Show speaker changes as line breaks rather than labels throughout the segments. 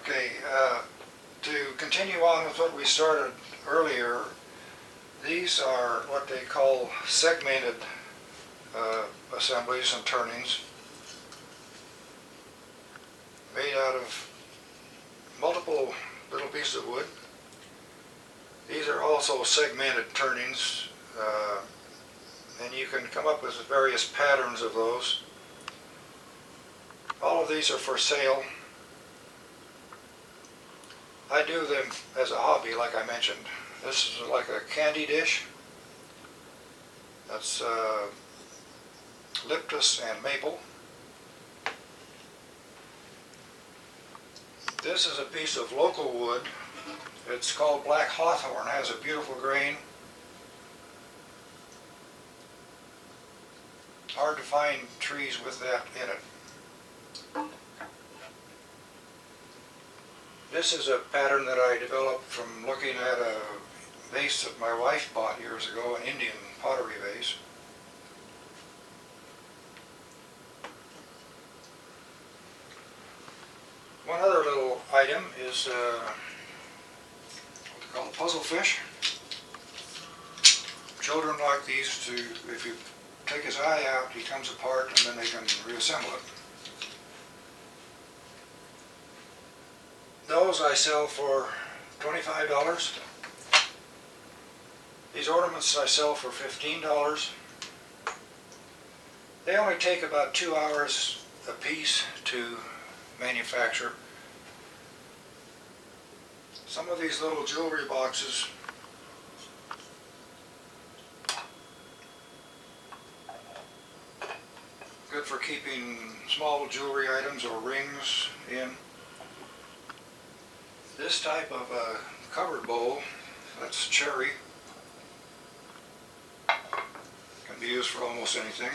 Okay, to continue on with what we started earlier, these are what they call segmented assemblies and turnings, made out of multiple little pieces of wood. These are also segmented turnings, and you can come up with various patterns of those. All of these are for sale. I do them as a hobby, like I mentioned. This is like a candy dish. That's Liptus and maple. This is a piece of local wood. It's called black hawthorn. It has a beautiful grain. Hard to find trees with that in it. This is a pattern that I developed from looking at a vase that my wife bought years ago, an Indian pottery vase. One other little item is what they call a puzzle fish. Children like these to, if you take his eye out, he comes apart and then they can reassemble it. Those I sell for $25. These ornaments I sell for $15. They only take about 2 hours a piece to manufacture. Some of these little jewelry boxes good for keeping small jewelry items or rings in. This type of a covered bowl, that's cherry, can be used for almost anything.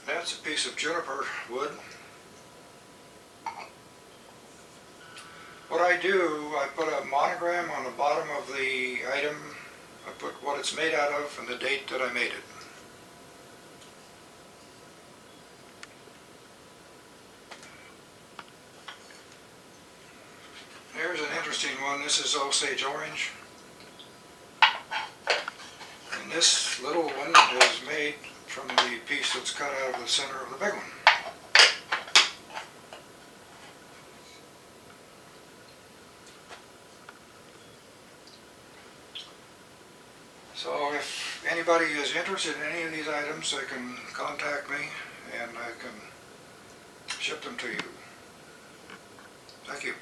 That's a piece of juniper wood. What I do, I put a monogram on the bottom of the item. I put what it's made out of and the date that I made it. Here's an interesting one. This is Osage orange. And this little one is made from the piece that's cut out of the center of the big one. So if anybody is interested in any of these items, they can contact me and I can ship them to you. Thank you.